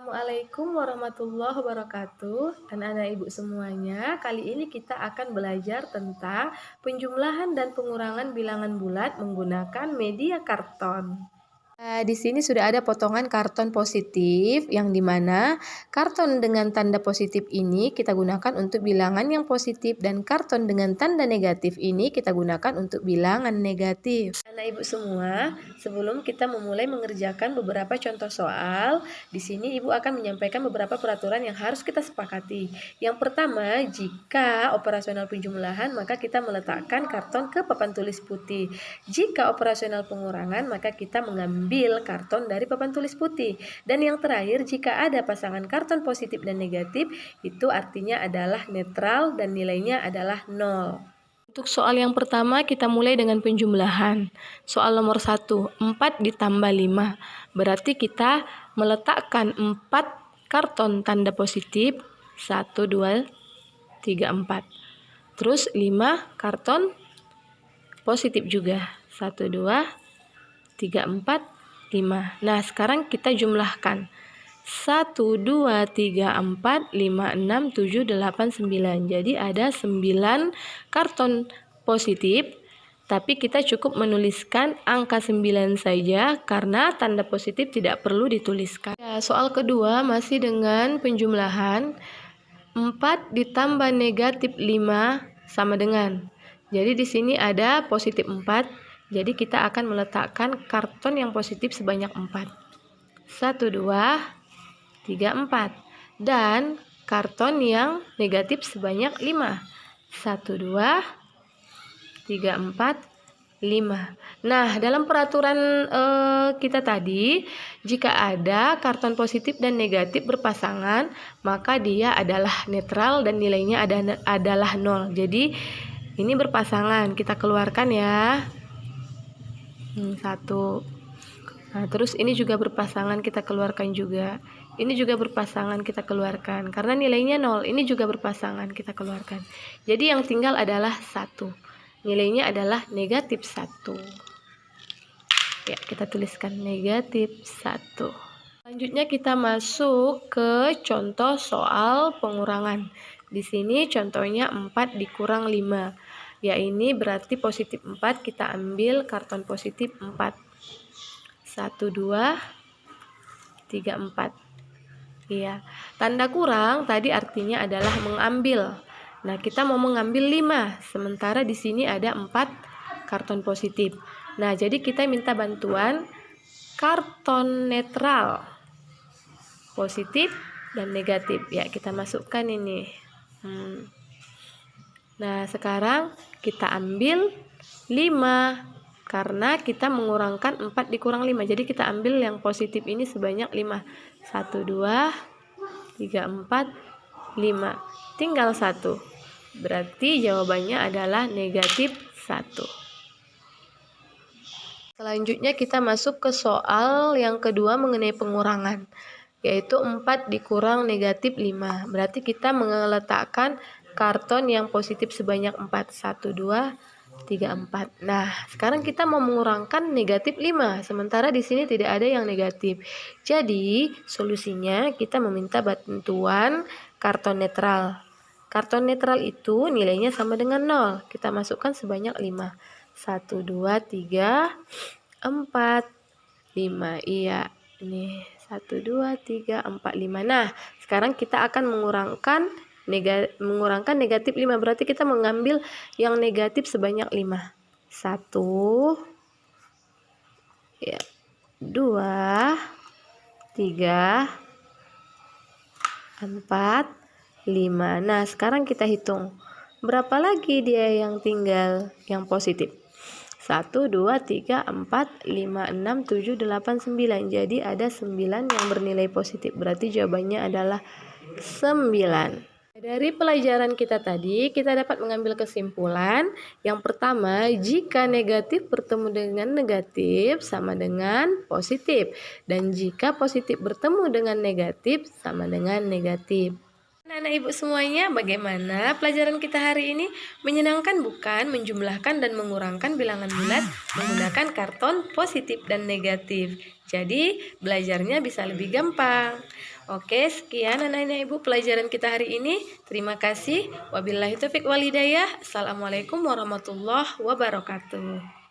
Assalamualaikum warahmatullahi wabarakatuh. Anak-anak ibu semuanya, kali ini kita akan belajar tentang penjumlahan dan pengurangan bilangan bulat menggunakan media karton. Di sini sudah ada potongan karton positif yang dimana karton dengan tanda positif ini kita gunakan untuk bilangan yang positif dan karton dengan tanda negatif ini kita gunakan untuk bilangan negatif. Anak ibu semua, sebelum kita memulai mengerjakan beberapa contoh soal, di sini ibu akan menyampaikan beberapa peraturan yang harus kita sepakati. Yang pertama, jika operasional penjumlahan maka kita meletakkan karton ke papan tulis putih. Jika operasional pengurangan maka kita mengambil karton dari papan tulis putih. Dan yang terakhir, jika ada pasangan karton positif dan negatif, itu artinya adalah netral dan nilainya adalah 0. Untuk soal yang pertama kita mulai dengan penjumlahan. Soal nomor 1, 4 ditambah 5. Berarti kita meletakkan 4 karton tanda positif, 1, 2, 3, 4. Terus 5 karton positif juga, 1, 2, 3, 4, 5. Nah sekarang kita jumlahkan. 1, 2, 3, 4, 5, 6, 7, 8, 9. Jadi ada 9 karton positif, tapi kita cukup menuliskan angka 9 saja karena tanda positif tidak perlu dituliskan. Ya, soal kedua masih dengan penjumlahan. 4 ditambah negatif 5 sama dengan. Jadi di sini ada positif 4. Jadi kita akan meletakkan karton yang positif sebanyak 4. 1, 2, 3, 4. Dan karton yang negatif sebanyak 5. 1, 2, 3, 4, 5. Nah, dalam peraturan kita tadi, jika ada karton positif dan negatif berpasangan, maka dia adalah netral dan nilainya adalah 0. Jadi, ini berpasangan, kita keluarkan ya. 1. Nah, terus ini juga berpasangan, kita keluarkan juga. Ini juga berpasangan, kita keluarkan. Karena nilainya 0, ini juga berpasangan, kita keluarkan. Jadi yang tinggal adalah 1. Nilainya adalah negatif 1. Ya, kita tuliskan negatif 1. Selanjutnya kita masuk ke contoh soal pengurangan. Di sini contohnya 4 dikurang 5. Ya, ini berarti positif 4, kita ambil karton positif 4. 1, 2, 3, 4. Iya, tanda kurang tadi artinya adalah mengambil. Nah, kita mau mengambil 5, sementara di sini ada 4 karton positif. Nah, jadi kita minta bantuan karton netral, positif dan negatif. Ya, kita masukkan ini. Nah, sekarang kita ambil 5. Karena kita mengurangkan 4 dikurang 5. Jadi kita ambil yang positif ini sebanyak 5. 1, 2, 3, 4, 5. Tinggal 1. Berarti jawabannya adalah negatif 1. Selanjutnya kita masuk ke soal yang kedua mengenai pengurangan. Yaitu 4 dikurang negatif 5. Berarti kita meletakkan karton yang positif sebanyak 4. 1, 2, 3, 4. Nah, sekarang kita mau mengurangkan negatif 5. Sementara di sini tidak ada yang negatif. Jadi, solusinya kita meminta bantuan karton netral. Karton netral itu nilainya sama dengan 0. Kita masukkan sebanyak 5. 1, 2, 3, 4, 5. Iya, ini 1, 2, 3, 4, 5. Nah, sekarang kita akan mengurangkan negatif 5, berarti kita mengambil yang negatif sebanyak 5. 1, ya, 2, 3, 4, 5. Nah, sekarang kita hitung berapa lagi dia yang tinggal yang positif. 1, 2, 3, 4, 5, 6, 7, 8, 9. Jadi ada 9 yang bernilai positif. Berarti jawabannya adalah 9. Dari pelajaran kita tadi, kita dapat mengambil kesimpulan. Yang pertama, jika negatif bertemu dengan negatif sama dengan positif. Dan jika positif bertemu dengan negatif sama dengan negatif. Anak-anak ibu semuanya, bagaimana pelajaran kita hari ini? Menyenangkan bukan? Menjumlahkan dan mengurangkan bilangan bulat menggunakan karton positif dan negatif. Jadi, belajarnya bisa lebih gampang. Oke, sekian anak-anak ibu pelajaran kita hari ini. Terima kasih. Wabillahi taufiq walhidayah. Assalamualaikum warahmatullahi wabarakatuh.